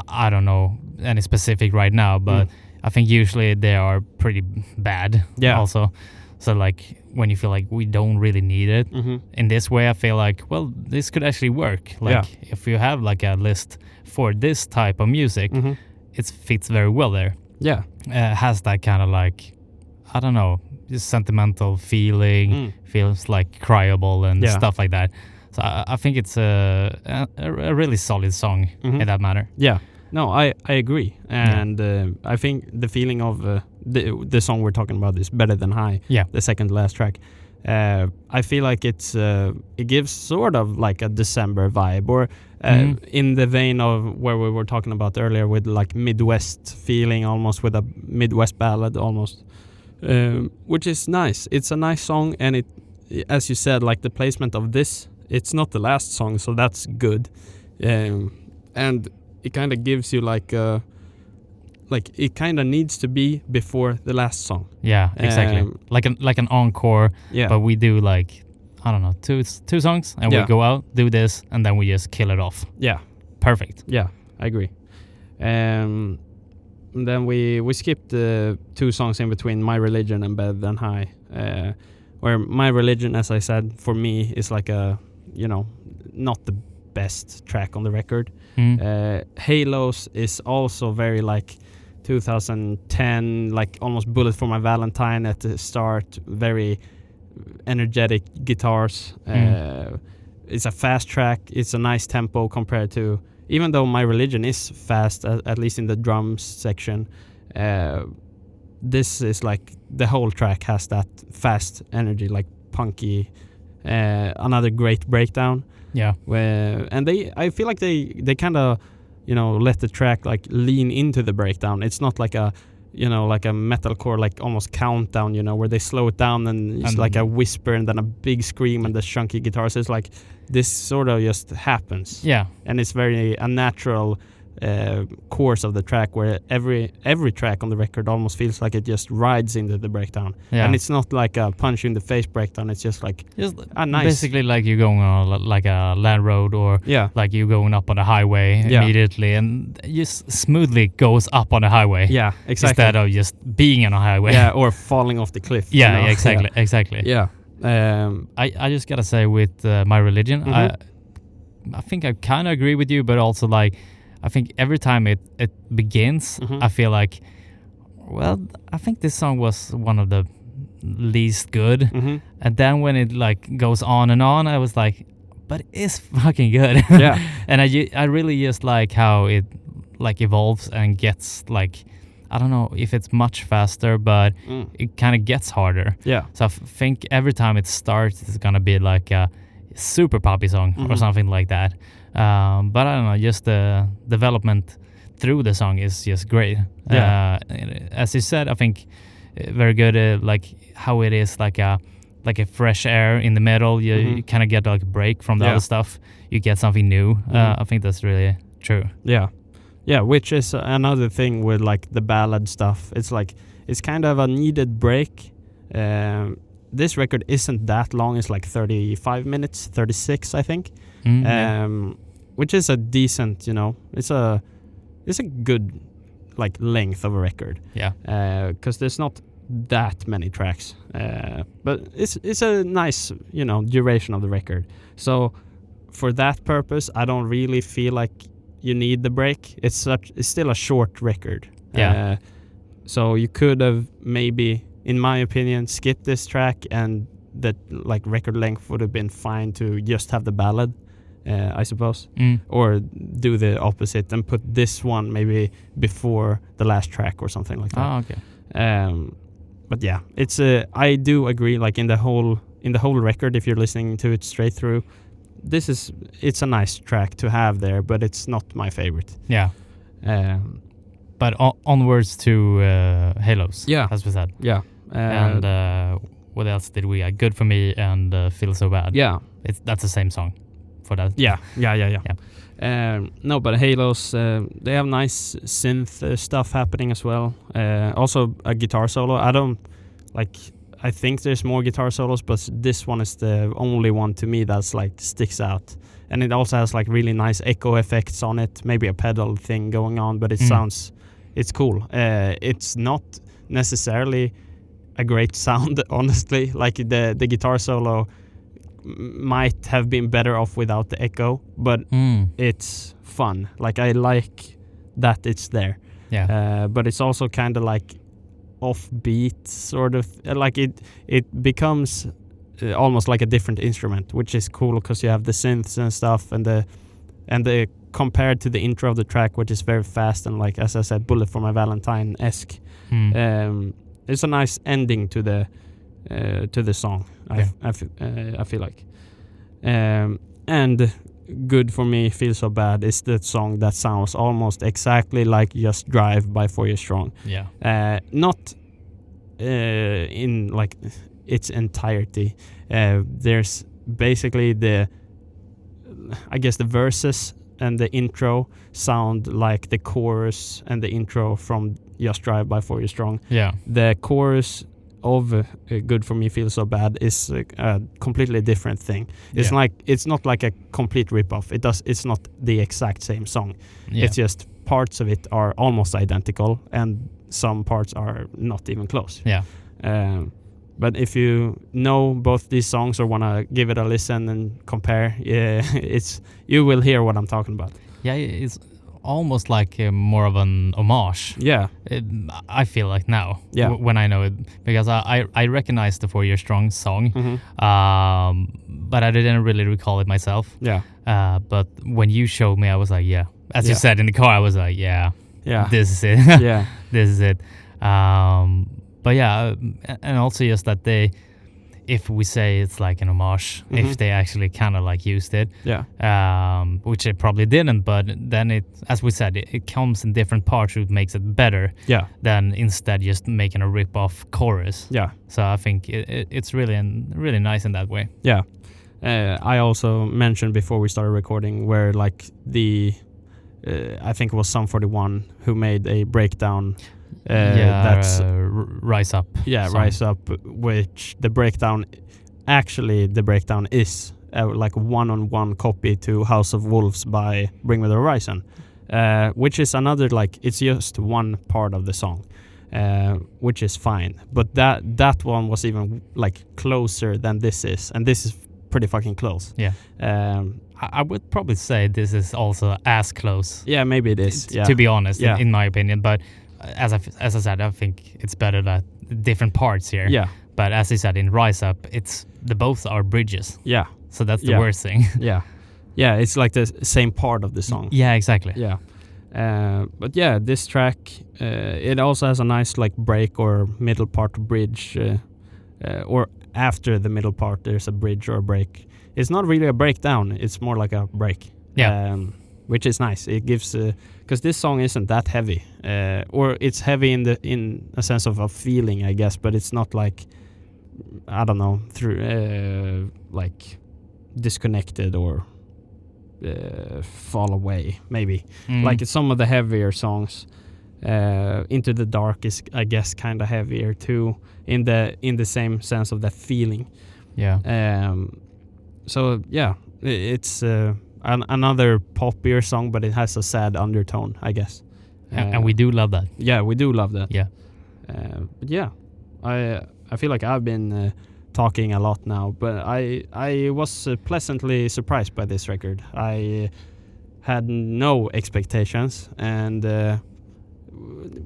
I don't know any specific right now, but I think usually they are pretty bad. Yeah. Also. So like when you feel like we don't really need it in this way, I feel like, well, this could actually work. Like if you have like a list for this type of music, it fits very well there. Yeah. Has that kind of like, I don't know, just sentimental feeling, feels like cryable and stuff like that. So I think it's a really solid song in that matter. Yeah. No, I agree. And I think the feeling of the song we're talking about is Better Than High, the second to last track. I feel like it gives sort of like a December vibe, or in the vein of where we were talking about earlier, with like Midwest feeling, almost with a Midwest ballad almost, which is nice. It's a nice song, and it, as you said, like the placement of this, it's not the last song, so that's good. And it kind of gives you like it kind of needs to be before the last song. Yeah, exactly. Like an encore. Yeah. But we do like, I don't know, two songs, and we go out, do this, and then we just kill it off. Yeah. Perfect. Yeah, I agree. And then we skipped 2 songs in between, My Religion and Better Than High. Where My Religion, as I said, for me is like a, not the best track on the record. Halos is also very like 2010, like almost Bullet for My Valentine at the start, very energetic guitars. It's a fast track, it's a nice tempo compared to, even though My Religion is fast, at least in the drums section, this is like, the whole track has that fast energy, like punky. Another great breakdown. Yeah. I feel like they kind of, let the track like lean into the breakdown. It's not like a, like a metalcore, like almost countdown, where they slow it down and it's like a whisper and then a big scream and the chunky guitars. It's like this sort of just happens. Yeah. And it's very a natural course of the track, where every track on the record almost feels like it just rides into the breakdown. Yeah. And it's not like a punch you in the face breakdown. It's just like nice. Basically like you're going on like a land road, or like you're going up on a highway immediately, and just smoothly goes up on a highway. Yeah, exactly. Instead of just being on a highway. Yeah, or falling off the cliff. Yeah, exactly. Yeah. I just gotta say with My Religion, I think I kind of agree with you, but also like, I think every time it begins, I feel like, well, I think this song was one of the least good. And then when it like goes on and on, I was like, but it's fucking good. Yeah. And I really just like how it like evolves and gets like, I don't know if it's much faster, but it kind of gets harder. Yeah. So I think every time it starts, it's gonna be like a super poppy song or something like that. But I don't know, just the development through the song is just great. Yeah. As you said, I think very good. Like how it is like a fresh air in the middle. You kind of get like a break from the other stuff. You get something new. I think that's really true. Yeah, which is another thing with like the ballad stuff. It's like it's kind of a needed break. This record isn't that long. It's like 35 minutes, 36, I think. Which is a decent, it's a good like length of a record. Yeah. Because there's not that many tracks. But it's a nice, duration of the record. So for that purpose, I don't really feel like you need the break. It's still a short record. Yeah. So you could have maybe, in my opinion, skipped this track, and that like record length would have been fine to just have the ballad, I suppose, or do the opposite and put this one maybe before the last track or something like that. Oh, okay. But yeah, it's I do agree. Like in the whole record, if you're listening to it straight through, it's a nice track to have there, but it's not my favorite. Yeah. But onwards to Halos. Yeah, as we said. Yeah. And what else did we? Good For Me and Feel So Bad. Yeah, that's the same song for that. Yeah. No, but Halos, they have nice synth stuff happening as well. Also a guitar solo. I think there's more guitar solos, but this one is the only one to me that's like sticks out. And it also has like really nice echo effects on it, maybe a pedal thing going on, but it sounds, it's cool. It's not necessarily a great sound, honestly. Like the guitar solo might have been better off without the echo, but it's fun. Like I like that it's there. Yeah. But it's also kind of like offbeat, sort of. Like it becomes almost like a different instrument, which is cool because you have the synths and stuff, and the compared to the intro of the track, which is very fast and like, as I said, Bullet for My Valentine-esque. It's a nice ending to the song. I feel like, and Good For Me, Feel So Bad is the song that sounds almost exactly like Just Drive by 4 Years Strong. Yeah. Not in like its entirety. There's basically the verses and the intro sound like the chorus and the intro from Just Drive by 4 Years Strong. Yeah. The chorus of Good For Me, Feel So Bad is a completely different thing. It's like, it's not like a complete ripoff. It's not the exact same song. Yeah. It's just parts of it are almost identical and some parts are not even close. Yeah. But if you know both these songs or want to give it a listen and compare, you will hear what I'm talking about. Yeah, it's almost like more of an homage. Yeah. I feel like now, Yeah. when I know it, because I recognize the 4 Year Strong song, but I didn't really recall it myself. Yeah. But when you showed me, I was like, yeah. As you said in the car, I was like, yeah, this is it. Yeah. This is it. But yeah, and also just that if we say it's like an homage, if they actually kind of like used it, which it probably didn't, but then it, as we said, it comes in different parts, which makes it better than instead just making a rip-off chorus. Yeah. So I think it's really nice in that way. Yeah. I also mentioned before we started recording where like I think it was Sum 41 who made a breakdown. That's Rise Up. Yeah, song. Rise Up, which the breakdown is like a one-on-one copy to House of Wolves by Bring Me the Horizon, which is another, like, it's just one part of the song, which is fine. But that one was even like closer than this is, and this is pretty fucking close. Yeah. I would probably say this is also as close. Yeah, maybe it is. To be honest, in my opinion, but. As I said, I think it's better that different parts here. Yeah. But as you said, in Rise Up, both are bridges. Yeah. So that's the worst thing. Yeah. Yeah, it's like the same part of the song. Yeah, exactly. Yeah. But yeah, this track, it also has a nice like break or middle part bridge, or after the middle part there's a bridge or a break. It's not really a breakdown, it's more like a break. Yeah. Which is nice. It gives because this song isn't that heavy, or it's heavy in a sense of a feeling, I guess, but it's not like, I don't know, through like disconnected or fall away maybe. Like some of the heavier songs, Into the Dark is, I guess, kind of heavier too, in the same sense of that feeling. Yeah. So yeah, it's another poppier song, but it has a sad undertone, I guess. And we do love that. Yeah, we do love that. Yeah. But yeah, I feel like I've been talking a lot now, but I was pleasantly surprised by this record. I had no expectations, and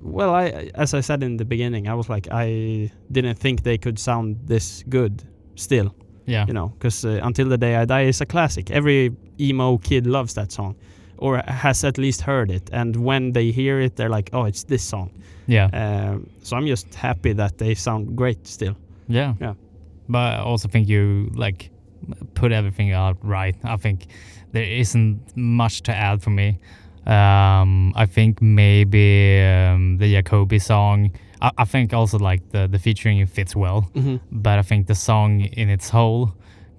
well, as I said in the beginning, I was like, I didn't think they could sound this good still. Yeah. You know, because Until the Day I Die is a classic. Every emo kid loves that song, or has at least heard it. And when they hear it, they're like, oh, it's this song. Yeah. So I'm just happy that they sound great still. Yeah. Yeah. But I also think you like put everything out right. I think there isn't much to add for me. I think maybe the Jacobi song, I think also like the featuring fits well, but I think the song in its whole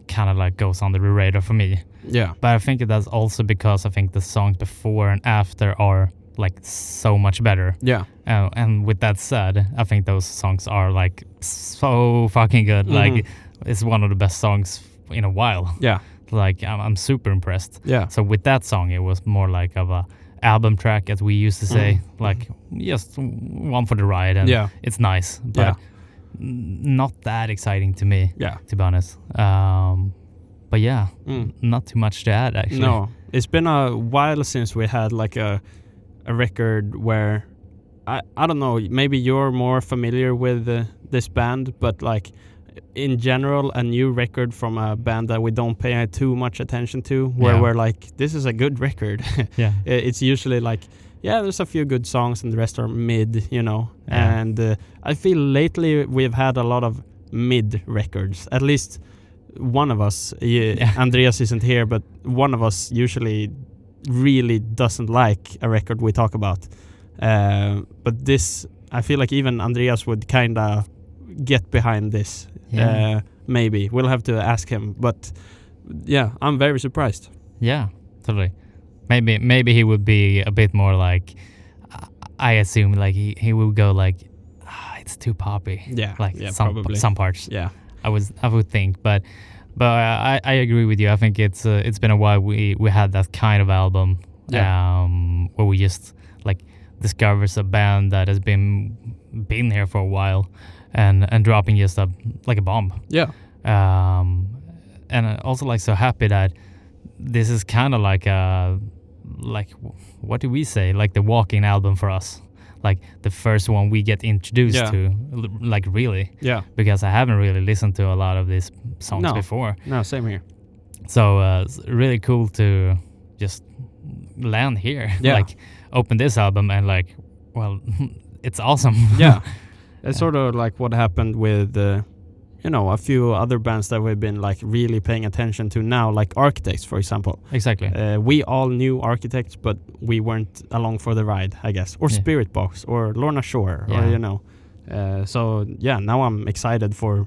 kind of like goes under the radar for me. Yeah. But I think that's also because I think the songs before and after are like so much better. Yeah. And with that said, I think those songs are like so fucking good. Like it's one of the best songs in a while. Yeah. Like I'm super impressed. Yeah. So with that song, it was more like of a album track, as we used to say, like just one for the ride, and it's nice, but not that exciting to me. Yeah. To be honest. But yeah, not too much to add actually. No, it's been a while since we had like a record where I don't know, maybe you're more familiar with this band, but like in general, a new record from a band that we don't pay too much attention to, where we're like, this is a good record. Yeah. It's usually like, yeah, there's a few good songs and the rest are mid, you know. Yeah. And I feel lately we've had a lot of mid records. At least one of us, Andreas isn't here, but one of us usually really doesn't like a record we talk about. But this, I feel like even Andreas would kind of get behind this. Maybe we'll have to ask him, but yeah, I'm very surprised. Yeah, totally. Maybe he would be a bit more like, I assume like he would go like, it's too poppy. Yeah, like probably some parts. Yeah, I would think, but I agree with you. I think it's been a while we had that kind of album, where we just like discovers a band that has been here for a while. And dropping just like a bomb. Yeah. And also like so happy that this is kind of like what do we say? Like the walk-in album for us. Like the first one we get introduced to, like really. Yeah. Because I haven't really listened to a lot of these songs before. No, same here. So it's really cool to just land here. Yeah. Like open this album and like, well, it's awesome. Yeah. It's sort of like what happened with, a few other bands that we've been like really paying attention to now, like Architects, for example. Exactly. We all knew Architects, but we weren't along for the ride, I guess. Or Spirit Box, or Lorna Shore, or so yeah, now I'm excited for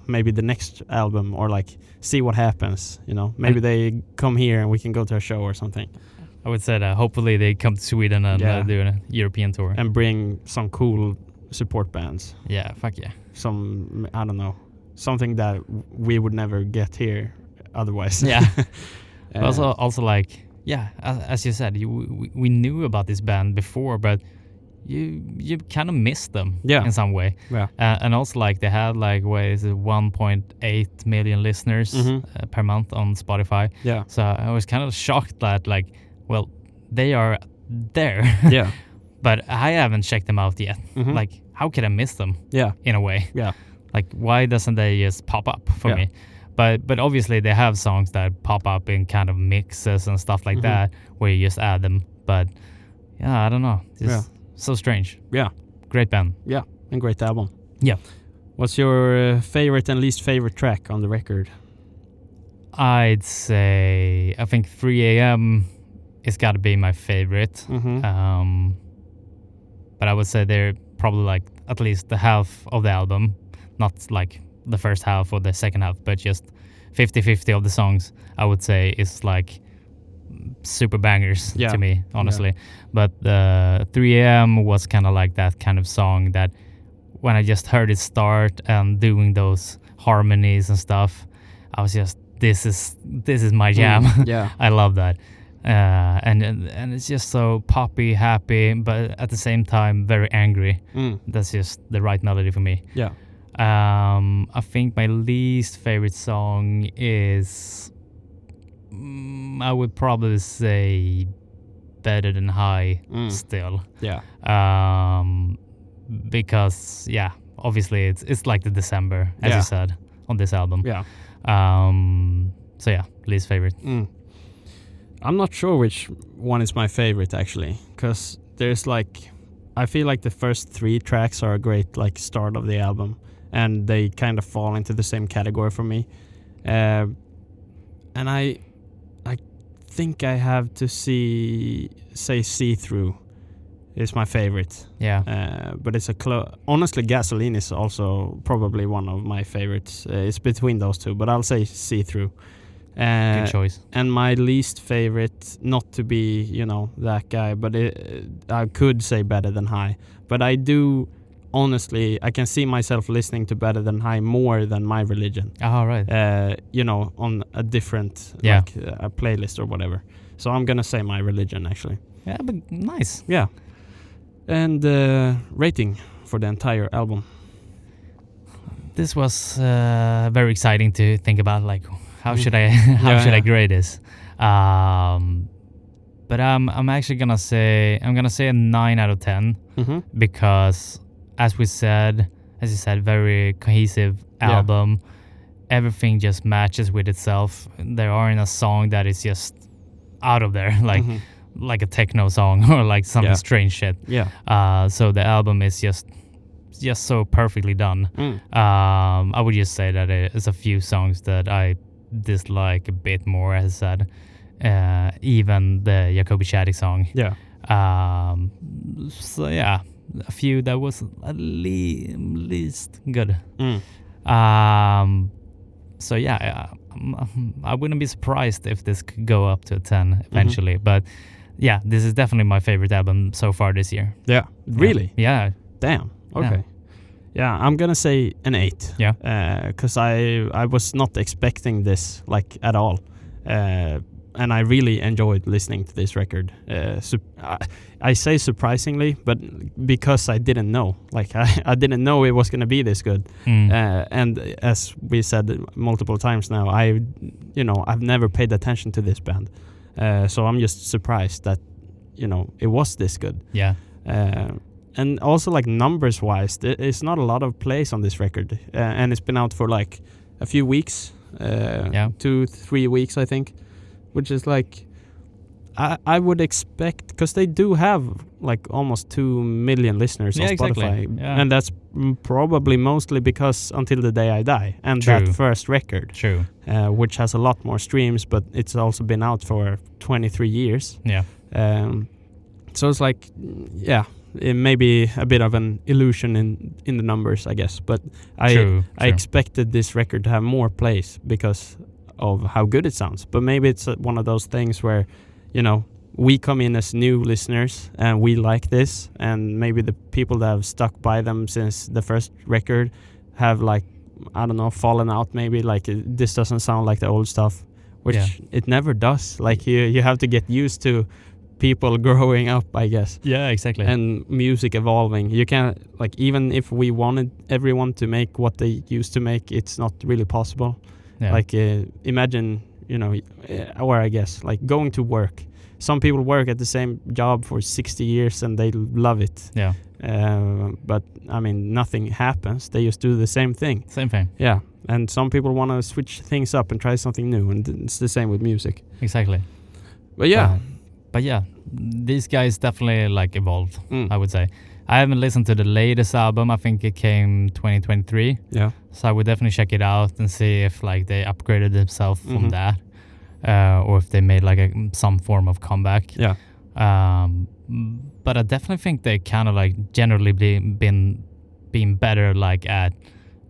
maybe the next album, or like see what happens. Maybe they come here and we can go to a show or something. I would say that hopefully they come to Sweden and do a European tour and bring some cool support bands. Yeah, fuck yeah. Some, I don't know, something that we would never get here otherwise. Yeah. Also like, as you said, we knew about this band before, but you kind of missed them in some way. Yeah. And also like they had like 1.8 million listeners per month on Spotify. Yeah. So I was kind of shocked that like, well, they are there. Yeah. But I haven't checked them out yet. Mm-hmm. Like, how could I miss them? Yeah. In a way. Yeah. Like, why doesn't they just pop up for me? But obviously they have songs that pop up in kind of mixes and stuff like that, where you just add them. But yeah, I don't know. Just so strange. Yeah. Great band. Yeah. And great album. Yeah. What's your favorite and least favorite track on the record? I'd say, I think 3 a.m. it's got to be my favorite. Mm-hmm. But I would say they're probably like at least the half of the album, not like the first half or the second half, but just 50-50 of the songs, I would say is like super bangers to me, honestly. But 3 a.m. was kind of like that kind of song that when I just heard it start and doing those harmonies and stuff, I was just, this is my jam. Yeah. I love that. And it's just so poppy, happy, but at the same time very angry. That's just the right melody for me. Yeah. I think my least favorite song is, I would probably say Better Than High still. Yeah. Because obviously it's like the December, as you said, on this album. Yeah. So yeah, least favorite. I'm not sure which one is my favorite actually, because there's like, I feel like the first 3 tracks are a great like start of the album, and they kind of fall into the same category for me. And I think I have to say See Through is my favorite. Yeah. But it's honestly, Gasoline is also probably one of my favorites. It's between those two, but I'll say See Through. Good choice. And my least favorite, not to be, that guy, but I could say Better Than High. But I do, honestly, I can see myself listening to Better Than High more than My Religion. Oh, right. On a different, like a playlist or whatever. So I'm going to say My Religion, actually. Yeah, but nice. Yeah. And rating for the entire album. This was very exciting to think about, like, how should I grade this? But I'm actually gonna say a 9 out of 10 because as you said, very cohesive album. Everything just matches with itself. There aren't a song that is just out of there, like a techno song or like some strange shit. Yeah. So the album is just so perfectly done. I would just say that it's a few songs that I dislike a bit more, as I said, even the Jacoby Shadik song. Yeah. So yeah, a few that was at least good. So yeah, I wouldn't be surprised if this could go up to a 10 eventually. But yeah, this is definitely my favorite album so far this year. Yeah. Really? Yeah. Damn. Okay. Yeah, I'm gonna say an 8. Yeah. Because I was not expecting this like at all, and I really enjoyed listening to this record. I say surprisingly, but because I didn't know, like I didn't know it was gonna be this good. And as we said multiple times now, I've never paid attention to this band. So I'm just surprised that, you know, it was this good. Yeah. And also like numbers wise, it's not a lot of plays on this record, and it's been out for like a few weeks, 2-3 weeks I think, which is like I would expect, because they do have like almost 2 million listeners on Spotify, and that's probably mostly because Until the Day I Die and that first record, which has a lot more streams, but it's also been out for 23 years. So it's like, it may be a bit of an illusion in the numbers, I guess, but I expected this record to have more plays because of how good it sounds. But maybe it's one of those things where, you know, we come in as new listeners and we like this, and maybe the people that have stuck by them since the first record have, like, I don't know, fallen out maybe, like this doesn't sound like the old stuff, which it never does. Like you have to get used to people growing up, I guess. Yeah, exactly. And music evolving. You can't, like, even if we wanted everyone to make what they used to make, it's not really possible. Like imagine, you know, or I guess like going to work. Some people work at the same job for 60 years and they love it. But I mean, nothing happens. They just do the same thing. Yeah. And some people want to switch things up and try something new, and it's the same with music. Exactly. But yeah. But yeah, these guys definitely like evolved, I would say. I haven't listened to the latest album. I think it came 2023. Yeah. So I would definitely check it out and see if like they upgraded themselves from that, or if they made like some form of comeback. Yeah. But I definitely think they kind of like generally being better like at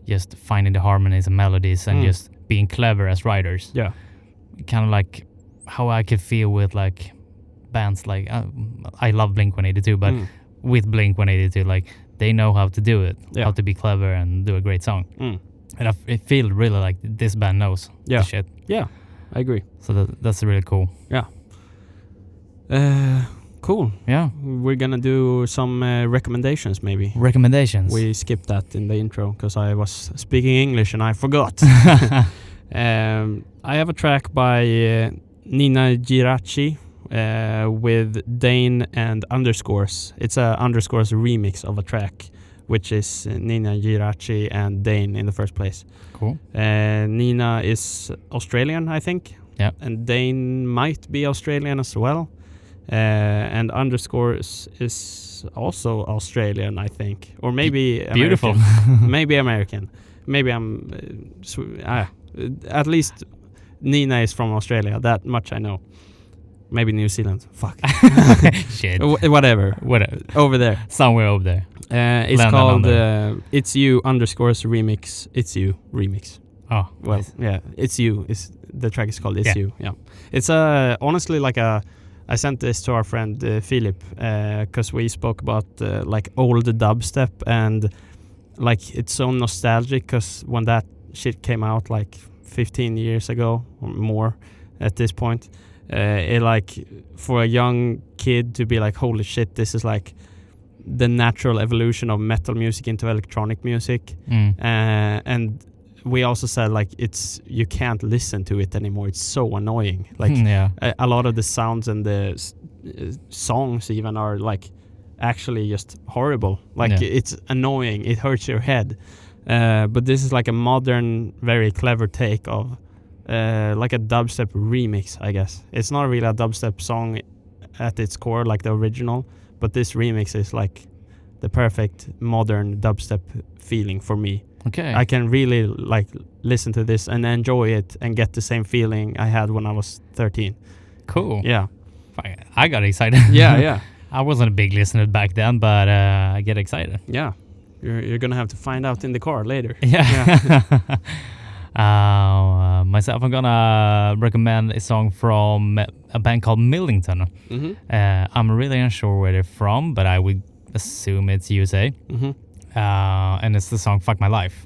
just finding the harmonies and melodies and just being clever as writers. Yeah. Kind of like how I could feel with like bands like I love Blink-182, but with Blink-182, like they know how to do it, how to be clever and do a great song. And I feel really like this band knows the shit. Yeah, I agree. So that's really cool. Yeah. Cool. Yeah. We're gonna do some recommendations maybe. Recommendations. We skipped that in the intro because I was speaking English and I forgot. I have a track by Nina Girachi with Dane and Underscores. It's a Underscores remix of a track, which is Nina Girachi and Dane in the first place. Cool. Nina is Australian, I think. Yeah. And Dane might be Australian as well. And Underscores is also Australian, I think. Or maybe American. Beautiful. Maybe American. Maybe I'm... at least Nina is from Australia. That much I know. Maybe New Zealand. Fuck. Shit. Whatever. Over there. Somewhere over there. It's London called It's You Underscores Remix. It's You Remix. Oh, well, nice. Yeah. It's You. The track is called It's You. Yeah. It's honestly like I sent this to our friend Philip because we spoke about like old dubstep, and like it's so nostalgic because when that shit came out like 15 years ago or more at this point, it like for a young kid to be like, holy shit, this is like the natural evolution of metal music into electronic music. And we also said like you can't listen to it anymore, it's so annoying. Like a lot of the sounds and the songs even are like actually just horrible. Like it's annoying, it hurts your head. But this is like a modern, very clever take of like a dubstep remix, I guess. It's not really a dubstep song at its core like the original, but this remix is like the perfect modern dubstep feeling for me. Okay. I can really like listen to this and enjoy it and get the same feeling I had when I was 13. Cool. Yeah. I got excited. Yeah. I wasn't a big listener back then, but I get excited. Yeah. You're gonna have to find out in the car later. Yeah. Myself, I'm gonna recommend a song from a band called Millington. I'm really unsure where they're from, but I would assume it's USA. And it's the song Fuck My Life,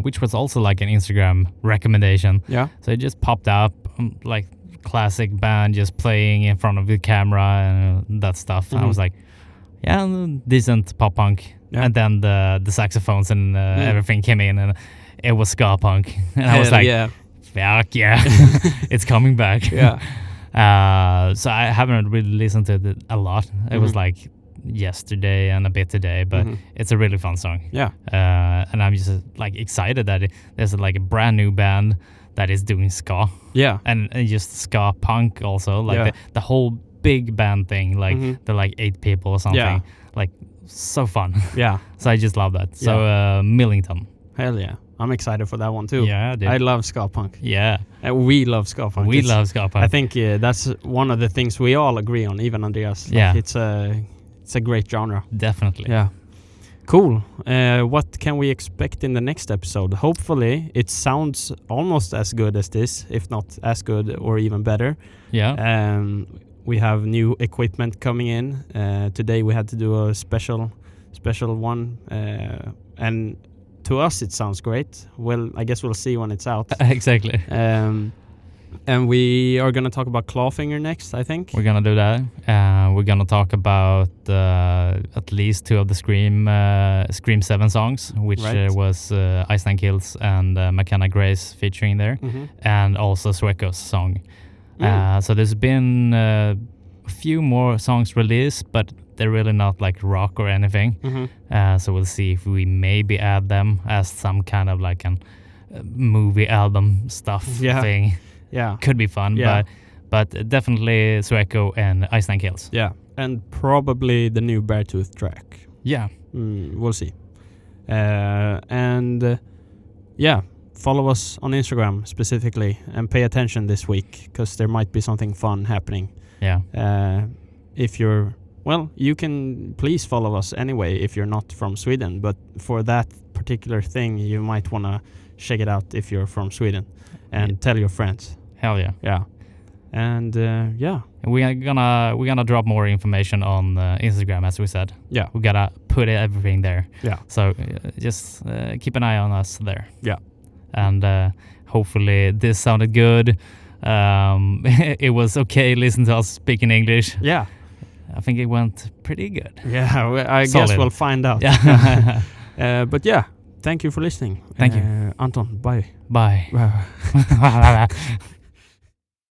which was also like an Instagram recommendation. Yeah. So it just popped up, like classic band just playing in front of the camera and that stuff. And I was like, yeah, decent pop punk. Yeah. And then the saxophones and everything came in, and it was ska punk. And I was like, fuck yeah, it's coming back. Yeah. So I haven't really listened to it a lot. It was like yesterday and a bit today, but it's a really fun song. Yeah. And I'm just like excited that there's like a brand new band that is doing ska. Yeah. And just ska punk also, like the whole big band thing, like they're like 8 people or something. Yeah. Like so fun. Yeah. So I just love that. So Millington. Hell yeah. I'm excited for that one too. Yeah, dude. I love ska punk. Yeah. And we love ska punk. We love ska punk. I think that's one of the things we all agree on, even Andreas. Like, yeah. It's a great genre. Definitely. Yeah. Cool. What can we expect in the next episode? Hopefully it sounds almost as good as this, if not as good or even better. Yeah. We have new equipment coming in. Today we had to do a special one. And to us it sounds great. Well, I guess we'll see when it's out. Exactly. And we are going to talk about Clawfinger next, I think. We're going to do that. We're going to talk about at least 2 of the Scream 7 songs, which was Iceland Kills and McKenna Grace featuring there, and also Sweco's song. So there's been a few more songs released, but they're really not like rock or anything. So we'll see if we maybe add them as some kind of like a movie album stuff thing. Yeah, could be fun. Yeah. But definitely Sueco and Iceland Kills. Yeah, and probably the new Beartooth track. Yeah, we'll see. And follow us on Instagram specifically and pay attention this week because there might be something fun happening. Yeah. If you're you can please follow us anyway if you're not from Sweden, but for that particular thing you might want to check it out if you're from Sweden and tell your friends. Hell yeah. Yeah. And we're gonna drop more information on Instagram, as we said. Yeah, we gotta put everything there. Yeah, so just keep an eye on us there. Yeah, and hopefully this sounded good. It was okay listen to us speaking English. Yeah, I think it went pretty good. Yeah, I guess we'll find out. Yeah. But yeah, thank you for listening. Thank you, Anton. Bye. Bye.